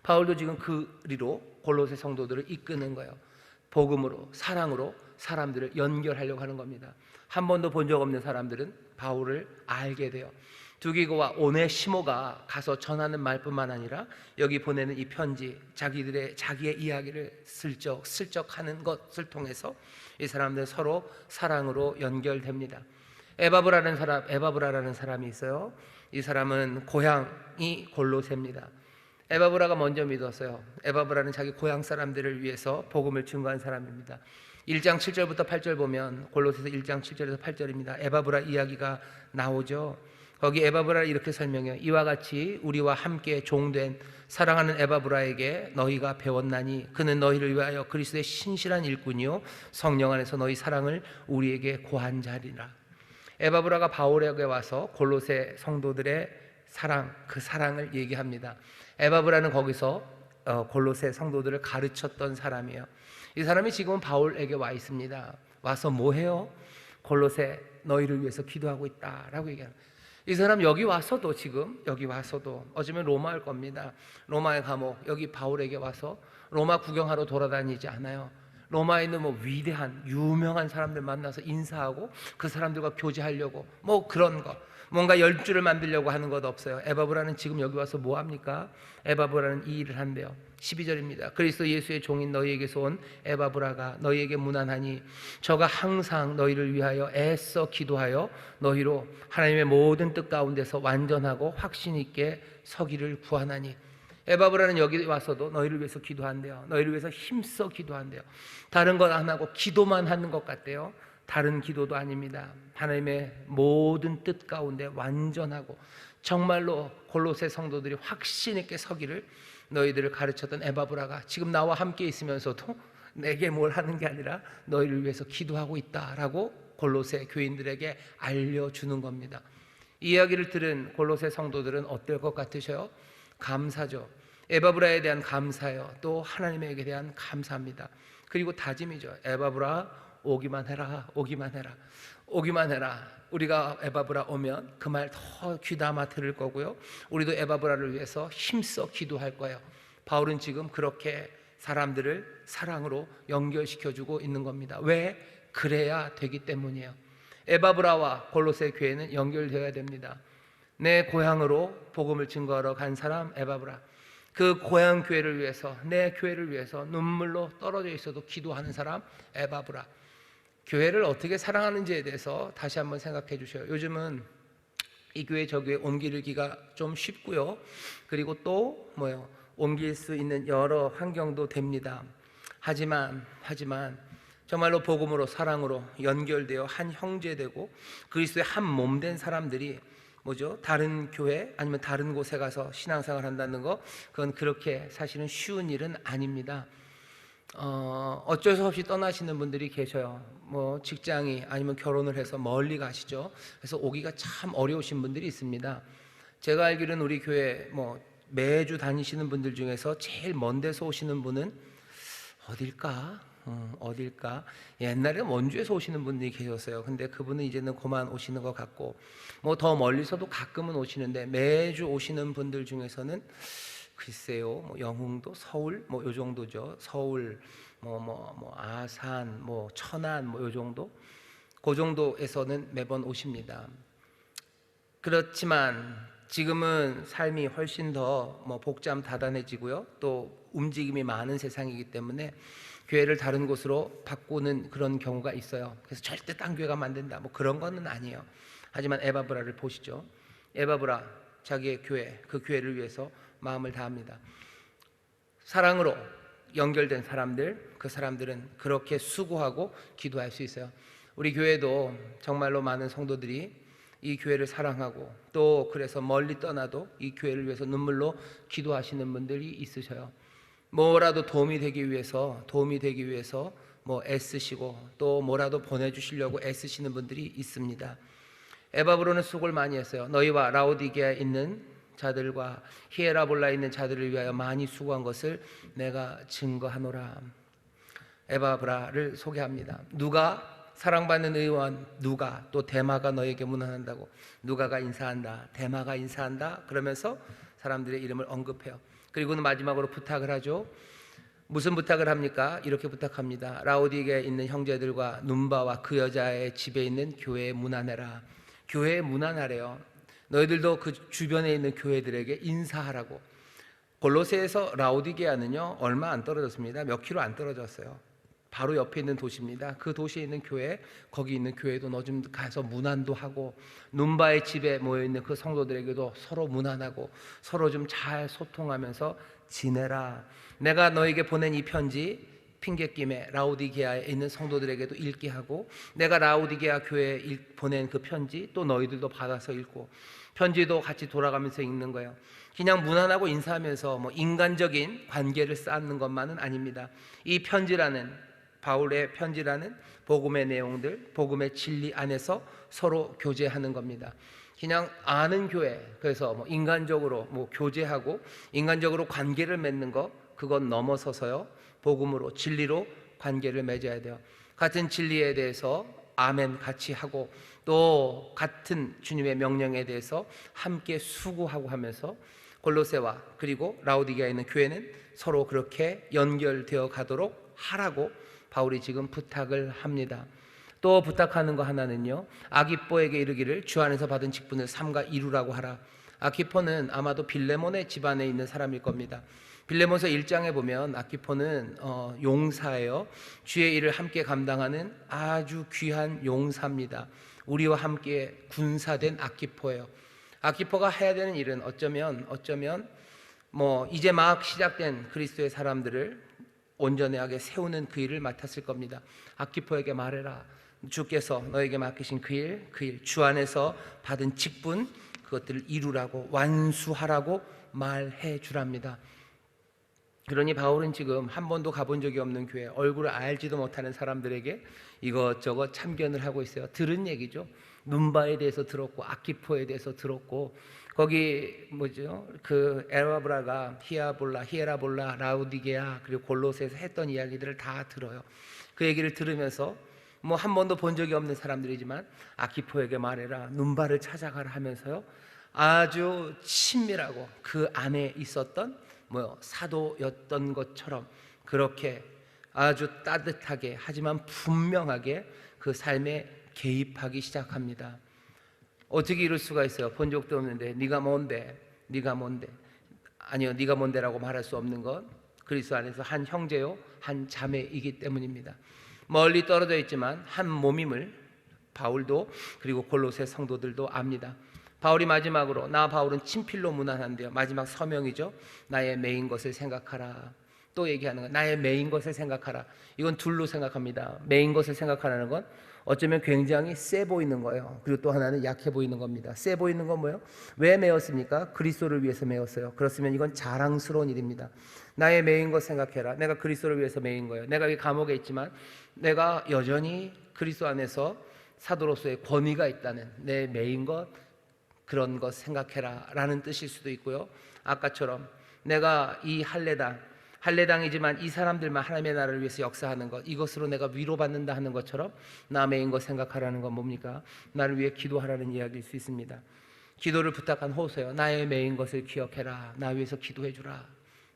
바울도 지금 그리로 골로새 성도들을 이끄는 거예요. 복음으로, 사랑으로 사람들을 연결하려고 하는 겁니다. 한 번도 본 적 없는 사람들은 바울을 알게 돼요. 두기고와 오네시모가 가서 전하는 말뿐만 아니라 여기 보내는 이 편지, 자기의 이야기를 슬쩍 하는 것을 통해서 이 사람들 서로 사랑으로 연결됩니다. 에바브라라는 사람이 있어요. 이 사람은 고향이 골로새입니다. 에바브라가 먼저 믿었어요. 에바브라는 자기 고향 사람들을 위해서 복음을 증거한 사람입니다. 1장 7절부터 8절 보면, 골로새서 1장 7절에서 8절입니다. 에바브라 이야기가 나오죠. 거기 에바브라를 이렇게 설명해요. 이와 같이 우리와 함께 종된 사랑하는 에바브라에게 너희가 배웠나니 그는 너희를 위하여 그리스도의 신실한 일꾼이요 성령 안에서 너희 사랑을 우리에게 고한 자리라. 에바브라가 바울에게 와서 골로새 성도들의 사랑, 그 사랑을 얘기합니다. 에바브라는 거기서 골로새 성도들을 가르쳤던 사람이에요. 이 사람이 지금은 바울에게 와 있습니다. 와서 뭐 해요? 골로새 너희를 위해서 기도하고 있다라고 얘기합니다. 이 사람 여기 와서도 어쩌면 로마일 겁니다. 로마의 감옥, 여기 바울에게 와서 로마 구경하러 돌아다니지 않아요. 로마에 있는 위대한 유명한 사람들 만나서 인사하고 그 사람들과 교제하려고 그런 거, 뭔가 열주를 만들려고 하는 것 없어요. 에바브라는 지금 여기 와서 뭐 합니까? 에바브라는 이 일을 한대요. 12절입니다. 그리스도 예수의 종인 너희에게서 온 에바브라가 너희에게 문안하니 저가 항상 너희를 위하여 애써 기도하여 너희로 하나님의 모든 뜻 가운데서 완전하고 확신 있게 서기를 구하나니. 에바브라는 여기 와서도 너희를 위해서 기도한대요. 너희를 위해서 힘써 기도한대요. 다른 것 안 하고 기도만 하는 것 같대요. 다른 기도도 아닙니다. 하나님의 모든 뜻 가운데 완전하고 정말로 골로새 성도들이 확신 있게 서기를 너희들을 가르쳤던 에바브라가 지금 나와 함께 있으면서도 내게 뭘 하는 게 아니라 너희를 위해서 기도하고 있다라고 골로새 교인들에게 알려주는 겁니다. 이 이야기를 들은 골로새 성도들은 어떨 것 같으셔요? 감사죠. 에바브라에 대한 감사예요. 또 하나님에게 대한 감사합니다. 그리고 다짐이죠. 에바브라 오기만 해라. 우리가 에바브라 오면 그 말 더 귀담아 들을 거고요. 우리도 에바브라를 위해서 힘써 기도할 거예요. 바울은 지금 그렇게 사람들을 사랑으로 연결시켜주고 있는 겁니다. 왜? 그래야 되기 때문이에요. 에바브라와 골로새 교회는 연결되어야 됩니다. 내 고향으로 복음을 증거하러 간 사람 에바브라, 그 고향 교회를 위해서, 내 교회를 위해서 눈물로 떨어져 있어도 기도하는 사람 에바브라. 교회를 어떻게 사랑하는지에 대해서 다시 한번 생각해 주셔요. 요즘은 이 교회 저 교회 옮기기가 좀 쉽고요. 그리고 또 옮길 수 있는 여러 환경도 됩니다. 하지만 정말로 복음으로 사랑으로 연결되어 한 형제되고 그리스도의 한 몸 된 사람들이 다른 교회 아니면 다른 곳에 가서 신앙생활 한다는 거, 그건 그렇게 사실은 쉬운 일은 아닙니다. 어쩔 수 없이 떠나시는 분들이 계셔요. 직장이 아니면 결혼을 해서 멀리 가시죠. 그래서 오기가 참 어려우신 분들이 있습니다. 제가 알기로는 우리 교회 매주 다니시는 분들 중에서 제일 먼 데서 오시는 분은 어딜까? 옛날에 원주에서 오시는 분들이 계셨어요. 근데 그분은 이제는 그만 오시는 것 같고, 더 멀리서도 가끔은 오시는데 매주 오시는 분들 중에서는 글쎄요, 영흥도, 서울, 요 정도죠. 서울, 아산, 천안, 요 정도, 그 정도에서는 매번 오십니다. 그렇지만 지금은 삶이 훨씬 더 복잡다단해지고요. 또 움직임이 많은 세상이기 때문에 교회를 다른 곳으로 바꾸는 그런 경우가 있어요. 그래서 절대 딴 교회 가면 안 된다, 그런 거는 아니에요. 하지만 에바브라를 보시죠. 에바브라 자기의 교회, 그 교회를 위해서 마음을 다합니다. 사랑으로 연결된 사람들, 그 사람들은 그렇게 수고하고 기도할 수 있어요. 우리 교회도 정말로 많은 성도들이 이 교회를 사랑하고 또 그래서 멀리 떠나도 이 교회를 위해서 눈물로 기도하시는 분들이 있으셔요. 뭐라도 도움이 되기 위해서 애쓰시고 또 뭐라도 보내주시려고 애쓰시는 분들이 있습니다. 에바브로는 수고를 많이 했어요. 너희와 라오디게아에 있는 자들과 히에라볼라에 있는 자들을 위하여 많이 수고한 것을 내가 증거하노라. 에바브라를 소개합니다. 누가? 사랑받는 의원 누가, 또 데마가 너에게 문안한다고. 누가가 인사한다, 데마가 인사한다 그러면서 사람들의 이름을 언급해요. 그리고는 마지막으로 부탁을 하죠. 무슨 부탁을 합니까? 이렇게 부탁합니다. 라오디게에 있는 형제들과 눈바와 그 여자의 집에 있는 교회에 문안해라. 교회에 문안하래요. 너희들도 그 주변에 있는 교회들에게 인사하라고. 골로새에서 라오디게아는요 얼마 안 떨어졌습니다. 몇 킬로 안 떨어졌어요. 바로 옆에 있는 도시입니다. 그 도시에 있는 교회, 거기 있는 교회도 너 좀 가서 문안도 하고, 눈바의 집에 모여있는 그 성도들에게도 서로 문안하고 서로 좀 잘 소통하면서 지내라. 내가 너에게 보낸 이 편지 핑곗김에 라오디게아에 있는 성도들에게도 읽게 하고, 내가 라오디게아 교회에 보낸 그 편지 또 너희들도 받아서 읽고, 편지도 같이 돌아가면서 읽는 거예요. 그냥 문안하고 인사하면서 인간적인 관계를 쌓는 것만은 아닙니다. 이 편지라는, 바울의 편지라는 복음의 내용들, 복음의 진리 안에서 서로 교제하는 겁니다. 그냥 아는 교회, 그래서 인간적으로 교제하고 인간적으로 관계를 맺는 것, 그건 넘어서서요 복음으로, 진리로 관계를 맺어야 돼요. 같은 진리에 대해서 아멘 같이 하고, 또 같은 주님의 명령에 대해서 함께 수고하고 하면서 골로새와 그리고 라오디게아에 있는 교회는 서로 그렇게 연결되어 가도록 하라고 바울이 지금 부탁을 합니다. 또 부탁하는 거 하나는요, 아기뽀에게 이르기를 주 안에서 받은 직분을 삼가 이루라고 하라. 아기포는 아마도 빌레몬의 집안에 있는 사람일 겁니다. 빌레몬서 1장에 보면 아기포는 용사예요. 주의 일을 함께 감당하는 아주 귀한 용사입니다. 우리와 함께 군사된 아기포예요. 아기포가 해야 되는 일은 어쩌면 이제 막 시작된 그리스도의 사람들을 온전하게 세우는 그 일을 맡았을 겁니다. 아키포에게 말해라. 주께서 너에게 맡기신 그 일, 주 안에서 받은 직분, 그것들을 이루라고, 완수하라고 말해 주랍니다. 그러니 바울은 지금 한 번도 가본 적이 없는 교회, 얼굴을 알지도 못하는 사람들에게 이것저것 참견을 하고 있어요. 들은 얘기죠. 눈바에 대해서 들었고, 아키포에 대해서 들었고, 거기 그 에바브라가 히에라볼라, 라우디게아 그리고 골로새에서 했던 이야기들을 다 들어요. 그 얘기를 들으면서 한 번도 본 적이 없는 사람들이지만 아키포에게 말해라, 눈바를 찾아가라 하면서요 아주 친밀하고 그 안에 있었던 사도였던 것처럼 그렇게 아주 따뜻하게, 하지만 분명하게 그 삶에 개입하기 시작합니다. 어떻게 이럴 수가 있어요? 본 적도 없는데 네가 뭔데? 아니요, 네가 뭔데라고 말할 수 없는 건 그리스도 안에서 한 형제요 한 자매이기 때문입니다. 멀리 떨어져 있지만 한 몸임을 바울도 그리고 골로새 성도들도 압니다. 바울이 마지막으로, 나 바울은 친필로 문안한대요. 마지막 서명이죠. 나의 매인 것을 생각하라. 또 얘기하는 거예요. 나의 매인 것을 생각하라. 이건 둘로 생각합니다. 매인 것을 생각하라는 건 어쩌면 굉장히 세 보이는 거예요. 그리고 또 하나는 약해 보이는 겁니다. 세 보이는 건 뭐예요? 왜 메었습니까? 그리스도를 위해서 메었어요. 그렇으면 이건 자랑스러운 일입니다. 나의 메인 것 생각해라. 내가 그리스도를 위해서 메인 거예요. 내가 이 감옥에 있지만 내가 여전히 그리스도 안에서 사도로서의 권위가 있다는 내 메인 것, 그런 것 생각해라 라는 뜻일 수도 있고요. 아까처럼 내가 이 할례당이지만 이 사람들만 하나님의 나라를 위해서 역사하는 것, 이것으로 내가 위로받는다 하는 것처럼 남의 것 생각하라는 건 뭡니까? 나를 위해 기도하라는 이야기일 수 있습니다. 기도를 부탁한 호소요. 나의 매인 것을 기억해라. 나 위해서 기도해 주라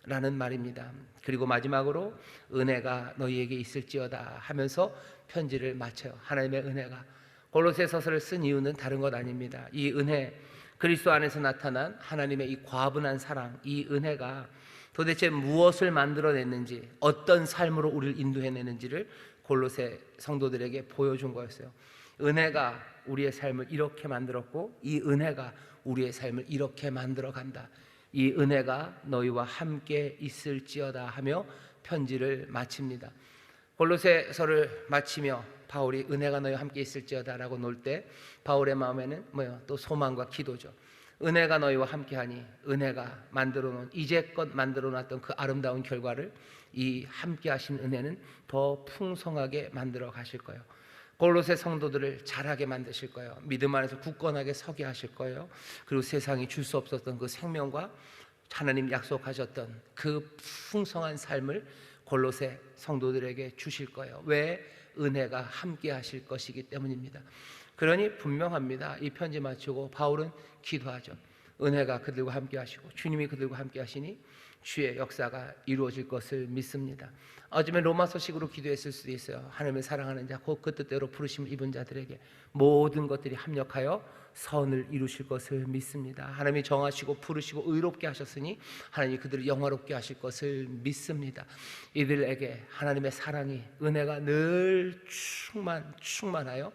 라는 말입니다. 그리고 마지막으로 은혜가 너희에게 있을지어다 하면서 편지를 마쳐요. 하나님의 은혜가. 골로새 서서를 쓴 이유는 다른 것 아닙니다. 이 은혜, 그리스도 안에서 나타난 하나님의 이 과분한 사랑, 이 은혜가 도대체 무엇을 만들어냈는지, 어떤 삶으로 우리를 인도해내는지를 골로새 성도들에게 보여준 거였어요. 은혜가 우리의 삶을 이렇게 만들었고, 이 은혜가 우리의 삶을 이렇게 만들어간다. 이 은혜가 너희와 함께 있을지어다 하며 편지를 마칩니다. 골로새서를 마치며 바울이 은혜가 너희와 함께 있을지어다라고 놓을 때 바울의 마음에는 또 소망과 기도죠. 은혜가 너희와 함께하니 은혜가 만들어놓은, 이제껏 만들어놨던 그 아름다운 결과를 이 함께하신 은혜는 더 풍성하게 만들어 가실 거예요. 골로새 성도들을 잘하게 만드실 거예요. 믿음 안에서 굳건하게 서게 하실 거예요. 그리고 세상이 줄 수 없었던 그 생명과 하나님 약속하셨던 그 풍성한 삶을 골로새 성도들에게 주실 거예요. 왜? 은혜가 함께 하실 것이기 때문입니다. 그러니 분명합니다. 이 편지 마치고 바울은 기도하죠. 은혜가 그들과 함께 하시고 주님이 그들과 함께 하시니 주의 역사가 이루어질 것을 믿습니다. 어쩌면 로마서식으로 기도했을 수도 있어요. 하나님을 사랑하는 자, 곧 그 뜻대로 부르심을 입은 자들에게 모든 것들이 합력하여 선을 이루실 것을 믿습니다. 하나님이 정하시고 부르시고 의롭게 하셨으니 하나님이 그들을 영화롭게 하실 것을 믿습니다. 이들에게 하나님의 사랑이, 은혜가 늘 충만하여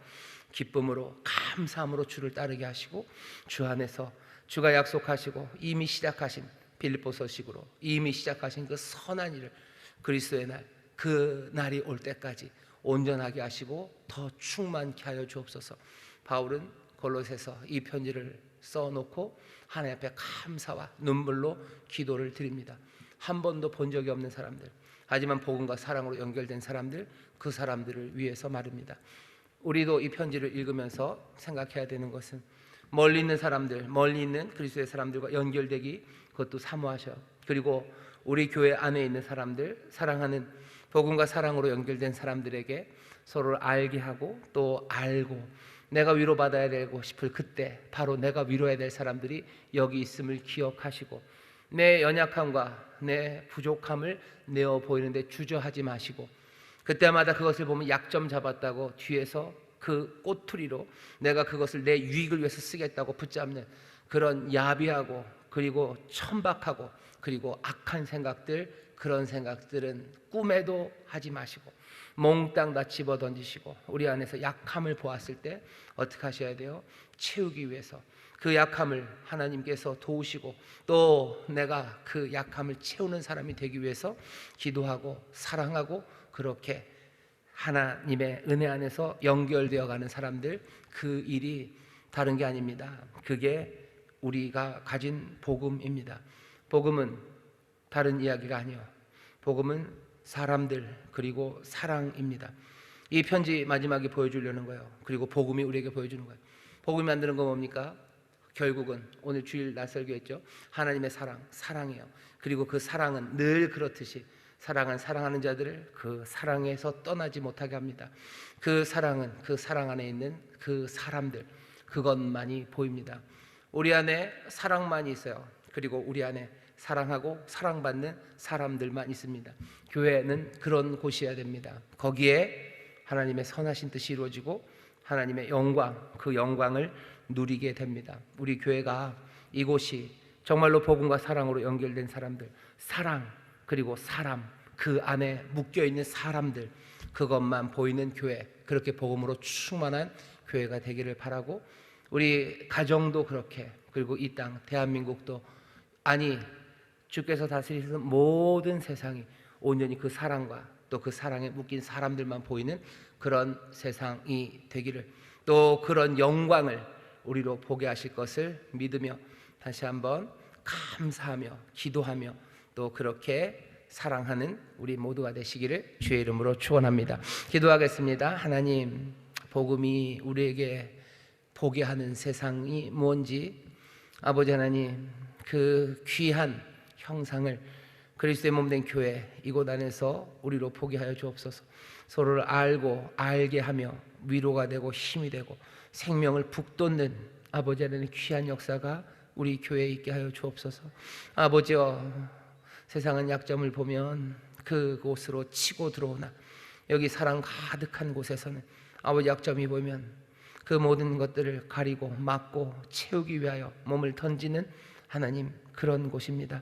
기쁨으로 감사함으로 주를 따르게 하시고, 주 안에서 주가 약속하시고 이미 시작하신 빌립보서식으로 이미 시작하신 그 선한 일을 그리스도의 날, 그 날이 올 때까지 온전하게 하시고 더 충만케 하여 주옵소서. 바울은 골로새서 이 편지를 써놓고 하나님 앞에 감사와 눈물로 기도를 드립니다. 한 번도 본 적이 없는 사람들, 하지만 복음과 사랑으로 연결된 사람들, 그 사람들을 위해서 말입니다. 우리도 이 편지를 읽으면서 생각해야 되는 것은 멀리 있는 사람들, 멀리 있는 그리스도의 사람들과 연결되기, 그것도 사모하셔. 그리고 우리 교회 안에 있는 사람들, 사랑하는 복음과 사랑으로 연결된 사람들에게 서로를 알게 하고 또 알고, 내가 위로받아야 되고 싶을 그때 바로 내가 위로해야 될 사람들이 여기 있음을 기억하시고, 내 연약함과 내 부족함을 내어 보이는데 주저하지 마시고, 그때마다 그것을 보면 약점 잡았다고 뒤에서 그 꼬투리로 내가 그것을 내 유익을 위해서 쓰겠다고 붙잡는 그런 야비하고 그리고 천박하고 그리고 악한 생각들, 그런 생각들은 꿈에도 하지 마시고 몽땅 다 집어던지시고, 우리 안에서 약함을 보았을 때 어떻게 하셔야 돼요? 채우기 위해서 그 약함을 하나님께서 도우시고 또 내가 그 약함을 채우는 사람이 되기 위해서 기도하고 사랑하고, 그렇게 하나님의 은혜 안에서 연결되어 가는 사람들, 그 일이 다른 게 아닙니다. 그게 우리가 가진 복음입니다. 복음은 다른 이야기가 아니요, 복음은 사람들 그리고 사랑입니다. 이 편지 마지막에 보여주려는 거예요. 그리고 복음이 우리에게 보여주는 거예요. 복음이 만드는 건 뭡니까? 결국은 오늘 주일 낯설교했죠. 하나님의 사랑이에요. 그리고 그 사랑은 늘 그렇듯이 사랑하는 자들을 그 사랑에서 떠나지 못하게 합니다. 그 사랑은 그 사랑 안에 있는 그 사람들, 그것만이 보입니다. 우리 안에 사랑만이 있어요. 그리고 우리 안에 사랑하고 사랑받는 사람들만 있습니다. 교회는 그런 곳이어야 됩니다. 거기에 하나님의 선하신 뜻이 이루어지고 하나님의 영광, 그 영광을 누리게 됩니다. 우리 교회가, 이곳이 정말로 복음과 사랑으로 연결된 사람들, 사랑 그리고 사람, 그 안에 묶여있는 사람들, 그것만 보이는 교회, 그렇게 복음으로 충만한 교회가 되기를 바라고, 우리 가정도 그렇게, 그리고 이 땅 대한민국도, 아니 주께서 다스리시는 모든 세상이 온전히 그 사랑과 또 그 사랑에 묶인 사람들만 보이는 그런 세상이 되기를, 또 그런 영광을 우리로 보게 하실 것을 믿으며 다시 한번 감사하며 기도하며 또 그렇게 사랑하는 우리 모두가 되시기를 주의 이름으로 축원합니다. 기도하겠습니다. 하나님, 복음이 우리에게 보게 하는 세상이 뭔지, 아버지 하나님, 그 귀한 형상을 그리스도의 몸된 교회 이곳 안에서 우리로 보게 하여 주옵소서. 서로를 알고 알게 하며 위로가 되고 힘이 되고 생명을 북돋는 아버지 하나님의 귀한 역사가 우리 교회에 있게 하여 주옵소서. 아버지여, 세상은 약점을 보면 그곳으로 치고 들어오나 여기 사랑 가득한 곳에서는 아버지 약점이 보면 그 모든 것들을 가리고 막고 채우기 위하여 몸을 던지는 하나님, 그런 곳입니다.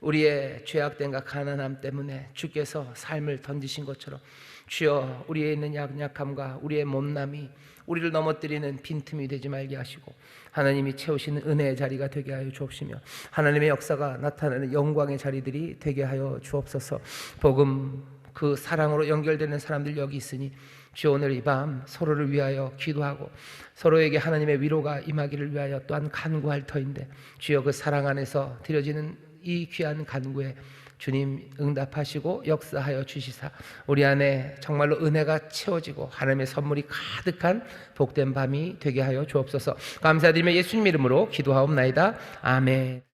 우리의 죄악됨과 가난함 때문에 주께서 삶을 던지신 것처럼 주여, 우리에 있는 약함과 우리의 못남이 우리를 넘어뜨리는 빈틈이 되지 말게 하시고 하나님이 채우시는 은혜의 자리가 되게 하여 주옵시며 하나님의 역사가 나타나는 영광의 자리들이 되게 하여 주옵소서. 복음 그 사랑으로 연결되는 사람들 여기 있으니 주여, 오늘 이 밤 서로를 위하여 기도하고 서로에게 하나님의 위로가 임하기를 위하여 또한 간구할 터인데 주여, 그 사랑 안에서 드려지는 이 귀한 간구에 주님 응답하시고 역사하여 주시사 우리 안에 정말로 은혜가 채워지고 하나님의 선물이 가득한 복된 밤이 되게 하여 주옵소서. 감사드리며 예수님 이름으로 기도하옵나이다. 아멘.